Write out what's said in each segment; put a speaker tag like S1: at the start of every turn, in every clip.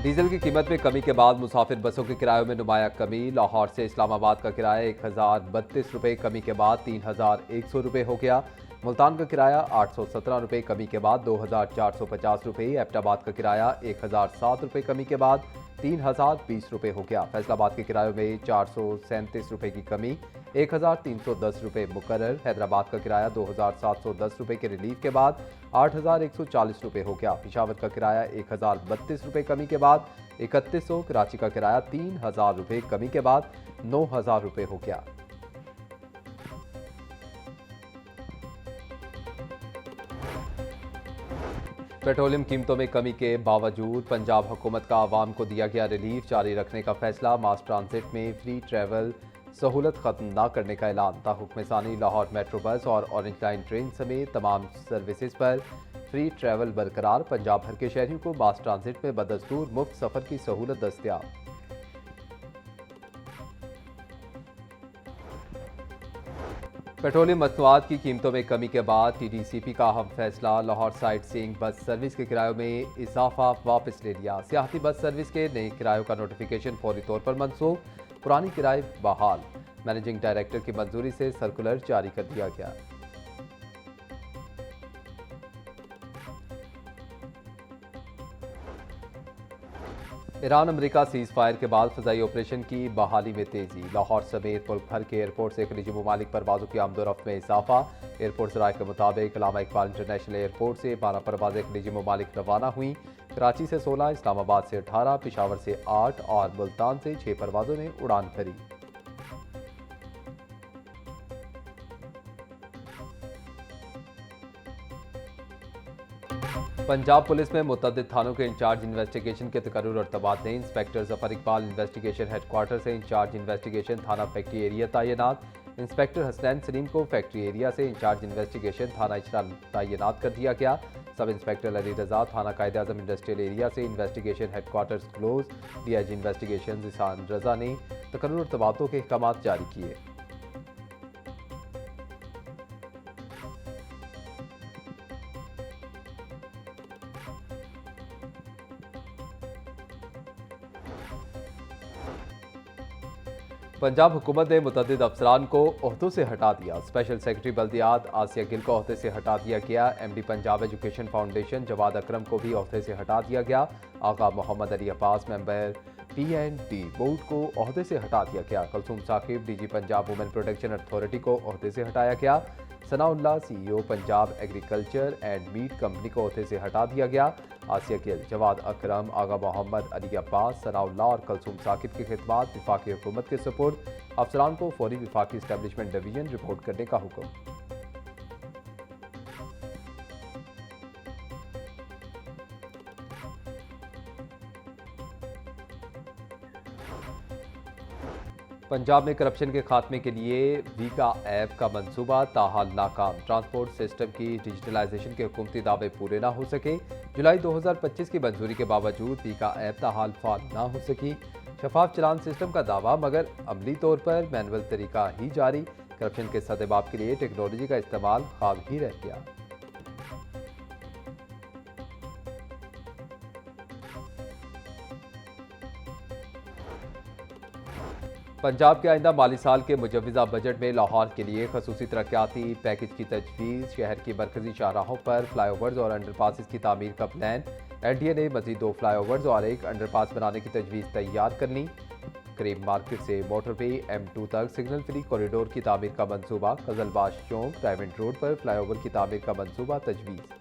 S1: Diesel की कीमत में कमी के बाद मुसाफिर बसों के किरायों में नुमाया कमी। लाहौर से इस्लामाबाद का किराया 1032 रुपये कमी के बाद 3100 रुपये हो गया। मुल्तान का किराया 817 रुपये कमी के बाद 2450 रुपये। एबटाबाद का किराया 1007 रुपये कमी के बाद 3020 रुपये हो गया। फैसलाबाद के किरायों में 437 रुपये की कमी, 1310 रुपये मुकर्रर। हैदराबाद का किराया 2710 रुपये के रिलीफ के बाद 8140 रुपये हो गया। पिशावर का किराया 1032 रुपये कमी के बाद 3100। कराची का किराया 3000 रुपये कमी के बाद 9000 रुपये हो गया। पेट्रोलियम कीमतों में कमी के बावजूद पंजाब हुकूमत का आवाम को दिया गया रिलीफ जारी रखने का फैसला। मास ट्रांजिट में फ्री ट्रैवल सहूलत खत्म न करने का ऐलान। ताहुक्म सानी लाहौर मेट्रो बस और ऑरेंज लाइन ट्रेन समेत तमाम सर्विसेज पर फ्री ट्रैवल बरकरार। पंजाब भर के शहरियों को मास ट्रांजिट में बदस्तूर मुफ्त सफर की सहूलत दस्तयाब। पेट्रोलियम मसनूआत की कीमतों में कमी के बाद TDCP का अहम फैसला। Lahore sight seeing bus service के किरायों में इजाफा वापस ले लिया। सियाहती बस सर्विस के नए किरायों का नोटिफिकेशन फौरी तौर पर मनसूख, पुरानी किराए बहाल। मैनेजिंग डायरेक्टर की मंजूरी से सर्कुलर जारी कर दिया गया। ईरान अमेरिका सीज फायर के बाद फजाई ऑपरेशन की बहाली में तेजी। लाहौर समेत मुल्क भर के एयरपोर्ट से खलीजी ममालिक परवाजों की आमदोरफ्त में इजाफा। एयरपोर्ट जराये के मुताबिक अल्लामा इकबाल इंटरनेशनल एयरपोर्ट से 12 परवाजें खलीजी ममालिक रवाना हुई। कराची से 16, इस्लामाबाद से 18, पिशावर से 8 और मुल्तान से 6 परवाजों ने उड़ान भरी। पंजाब पुलिस में मुतअद्दिद थानों के इंचार्ज इन्वेस्टिगेशन के तकर्रुर और तबादले। Inspector Zafar Iqbal investigation headquarter से इंचार्ज इन्वेस्टिगेशन थाना फैक्ट्री एरिया तैनात। इंस्पेक्टर हसनैन सलीम को फैक्ट्री एरिया से इंचार्ज इन्वेस्टिगेशन थाना इचरा तैनात कर दिया गया। सब इंस्पेक्टर अली रजा थाना कायद-ए-आज़म इंडस्ट्रियल एरिया से investigation headquarters close. DIG investigation Zeeshan Raza ने तकर्रुर और तबादलों के अहकाम जारी किए। पंजाब हुकूमत ने मुतअद्दिद अफसरान को ओहदों से हटा दिया। स्पेशल सेक्रेटरी बल्दियात आसिया गिल को ओहदे से हटा दिया गया। MD Punjab education foundation Jawad Akram को भी ओहदे से हटा दिया गया। Agha Mohammad Ali Abbas member P&D board को ओहदे से हटा दिया गया। Kulsoom Saqib DG Punjab women protection authority को ओहदे से हटाया गया। Sanaullah CEO Punjab agriculture and meat company को ओहदे से हटा दिया गया। आसिया गिल, जवाद अकरम, आगा मोहम्मद अली अब्बास, सनाउल्लाह और कुलसूम साकिब की खिदमात विफाकी हुकूमत के सपोर्ट। अफसरान को फौरी विफाकी इस्टेब्लिशमेंट डिवीजन रिपोर्ट करने का हुक्म। पंजाब में करप्शन के खात्मे के लिए वीका ऐप का मंसूबा ताहाल नाकाम। ट्रांसपोर्ट सिस्टम की डिजिटलाइजेशन के हुकूमती दावे पूरे ना हो सके। जुलाई 2025 की मंजूरी के बावजूद वीका ऐप ताहाल फाल ना हो सकी। शफाफ चलान सिस्टम का दावा मगर अमली तौर पर मैनुअल तरीका ही जारी। करप्शन के सदेबाप के लिए टेक्नोलॉजी का इस्तेमाल ख्वाब ही रह गया। पंजाब के आइंदा माली साल के मुजवज़ा बजट में लाहौर के लिए खसूसी तरक्याती पैकेज की तजवीज़। शहर की मरकजी शाहराहों पर फ्लाईओवर्स और अंडरपासेस की तामीर का प्लान। NDA ने मजीद 2 फ्लाईओवर्स और 1 अंडरपास बनाने की तजवीज़ तैयार कर ली। करीम मार्केट से मोटरवे M2 तक सिग्नल फ्री कॉरिडोर की तामीर का मंसूबा। कजलबाश चौक डायमंड रोड पर फ्लाईओवर की तामीर का मंसूबा तजवीज़।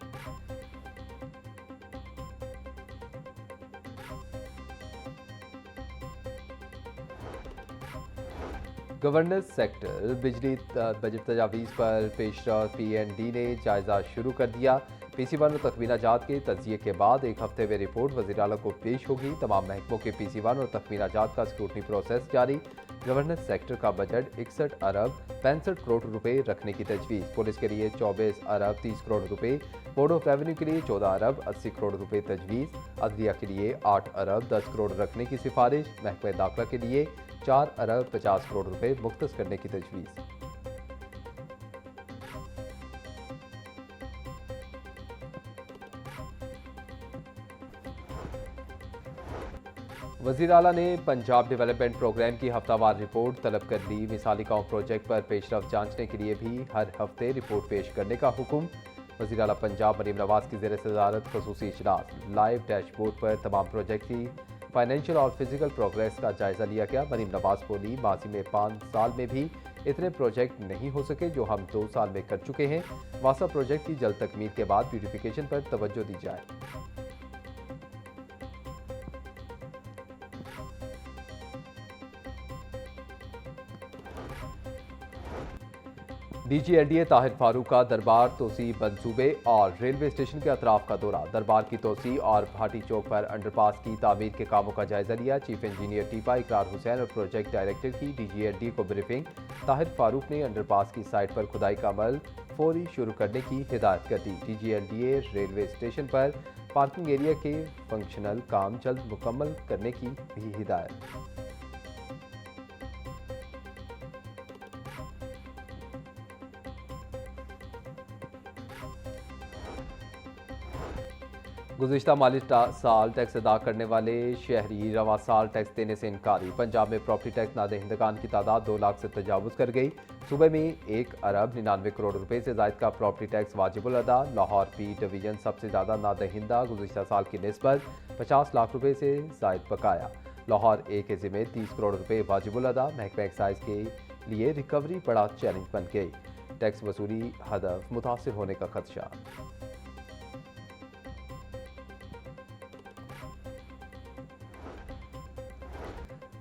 S1: गवर्नेंस सेक्टर बिजली बजट तजावीज़ पर पेशरफ P&D ने जायजा शुरू कर दिया। PC1 और तखमीना जात के तजिए के बाद एक हफ्ते में रिपोर्ट वज़ीर आला को पेश होगी। तमाम महकमों के PC1 और तखमीना जात का स्क्रूटनी प्रोसेस जारी। गवर्नेंस सेक्टर का बजट 61 अरब 65 करोड़ रुपए रखने की तजवीज़। पुलिस के लिए 24 अरब 30 करोड़ रुपए, बोर्ड ऑफ रेवेन्यू के लिए 14 अरब 80 करोड़ रुपए तजवीज़। अदलिया के लिए 8 अरब 10 करोड़ रखने की सिफारिश। महकमा दाखिला के लिए 4 अरब 50 करोड़ रुपए मुख्तस करने की तजवीज़। वज़ीर आला ने पंजाब डेवलपमेंट प्रोग्राम की हफ्तावार रिपोर्ट तलब कर ली। मिसाली गांव प्रोजेक्ट पर पेशरफ जांचने के लिए भी हर हफ्ते रिपोर्ट पेश करने का हुक्म। वज़ीर आला पंजाब मरीम नवाज की ज़ेर सदारत खसूसी इजलास। लाइव डैशबोर्ड पर तमाम प्रोजेक्ट की फाइनेंशियल और फिजिकल प्रोग्रेस का जायजा लिया गया। मरीम नवाज बोली, माजी में 5 साल में भी इतने प्रोजेक्ट नहीं हो सके जो हम 2 साल में कर चुके हैं। वासा प्रोजेक्ट की जल्द तकमील के बाद ब्यूटिफिकेशन पर तवज्जो दी जाए। DGLDA ताहिर फारूक का दरबार तोसी मंसूबे और रेलवे स्टेशन के अतराफ का दौरा। दरबार की तोसी और भाटी चौक पर अंडरपास की तामीर के कामों का जायजा लिया। चीफ इंजीनियर टीपा इकरार हुसैन और प्रोजेक्ट डायरेक्टर की DGLDA को ब्रीफिंग। ताहिर फारूक ने अंडरपास की साइट पर खुदाई का अमल फौरी शुरू करने की हिदायत कर दी। DGLDA रेलवे स्टेशन पर पार्किंग एरिया के फंक्शनल काम जल्द मुकम्मल करने की भी हिदायत। गुज़िश्ता माली साल टैक्स अदा करने वाले शहरी रवा साल टैक्स देने से इनकारी। पंजाब में प्रॉपर्टी टैक्स नादहिंदगान की तादाद 2 लाख से तजावुज़ कर गई। सूबे में 1 अरब 99 करोड़ रुपए से ज़ायद का प्रॉपर्टी टैक्स वाजिबुल अदा। लाहौर पी डिवीजन सबसे ज़्यादा नादहिंदा, गुज़िश्ता साल की निस्बत 50 लाख रुपए से ज़ायद बकाया। लाहौर ए के ज़िम्मे 30 करोड़ रुपए वाजिबुल अदा। महकमा एक्साइज के लिए रिकवरी बड़ा चैलेंज बन गई। टैक्स वसूली हदफ मुतासिर होने का खदशा।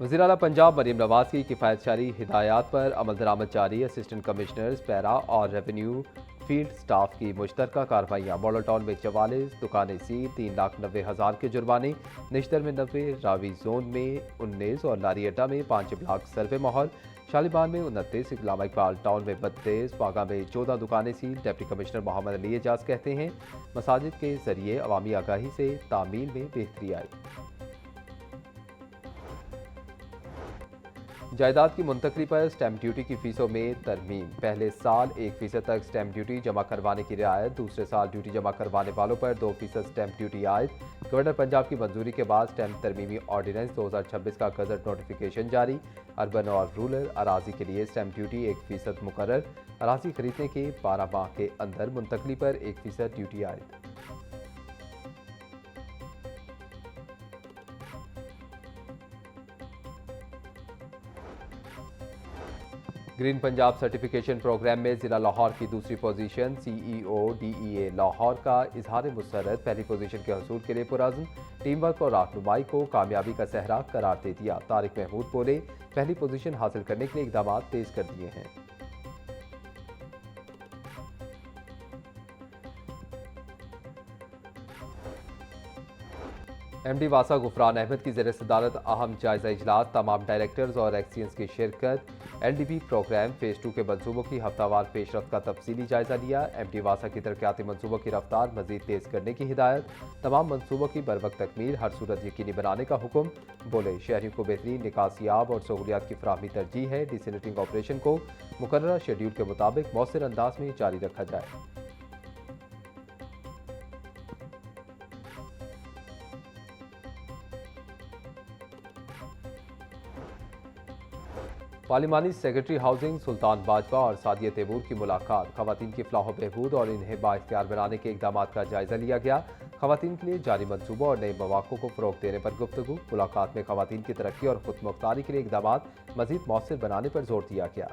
S1: वज़ीर आला पंजाब मरीम नवाज की किफ़ायतशारी हिदायत पर अमल दरामद जारी। असिस्टेंट कमिश्नर्स पैरा और रेवेन्यू फील्ड स्टाफ की मुश्तरका कार्रवाइयाँ। मॉडल टाउन में 44 दुकानें सील, 3,90,000 के जुर्माने। निश्तर में 90, रावी जोन में 19 और लारी अड्डा में 5 ब्लॉक सर्वे माहौल। शालीबान में 29, इकलामा इकबाल टाउन में 32, बागा में 14 दुकानें seal. Deputy commissioner Mohammad Ali Ejaz कहते हैं, मसाजिद के जरिए अवामी आगाही से तामील में बेहतरी आई। जायदाद की मुंतकली पर स्टैम्प ड्यूटी की फीसों में तरमीम। पहले साल 1% तक स्टैम्प ड्यूटी जमा करवाने की रियायत। दूसरे साल ड्यूटी जमा करवाने वालों पर 2% स्टैम्प ड्यूटी आयद। गवर्नर पंजाब की मंजूरी के बाद स्टैम्प तरमीमी ऑर्डिनेंस 2026 का गजट नोटिफिकेशन जारी। अर्बन और रूरल अराजी के लिए स्टैम्प ड्यूटी 1% मुकर्रर। अराजी खरीदने के 12 माह के अंदर मुंतकली पर 1% ड्यूटी आयद। ग्रीन पंजाब सर्टिफिकेशन प्रोग्राम में जिला लाहौर की दूसरी पोजीशन। CEO DEA लाहौर का इजहार मुसरत पहली पोजीशन के हसूल के लिए पुरअज़्म। टीम वर्क और रहनुमाई को कामयाबी का सहरा करार दे दिया। तारिक महमूद बोले, पहली पोजीशन हासिल करने के लिए इकदाम तेज कर दिए हैं। MD वासा गुफरान अहमद की ज़ेर सदारत अहम जायजा इजलास। तमाम डायरेक्टर्स और एक्सीएंस की शिरकत। LDP प्रोग्राम फेज़ 2 के मनसूबों की हफ्तावार पेशरफ्त का तफसीली जायजा लिया। MD वासा की तरक्याती मनसूबों की रफ्तार मजीद तेज करने की हिदायत। तमाम मनसूबों की बरवक्त तकमील हर सूरत यकीनी बनाने का हुक्म। बोले, शहरियों को बेहतरीन निकासियाब और सहूलियात की फराहमी तरजीह है। डिसलिटिंग ऑपरेशन को मुकर्ररा शेड्यूल के मुताबिक मौसर अंदाज में जारी रखा जाए। पार्लिमानी सेक्रेटरी हाउसिंग सुल्तान बाजवा और सादिया तैमूर की मुलाकात। खवातीन की फलाह बहबूद और इन्हें बाइख्तियार बनाने के इकदाम का जायजा लिया गया। खवातीन के लिए जारी मनसूबों और नए मौक़ों को फ़रोग़ देने पर गुफ्तगू। मुलाकात में खवातीन की तरक्की और खुद मुख्तारी के लिए इकदाम मज़ीद मौसर बनाने पर जोर दिया गया।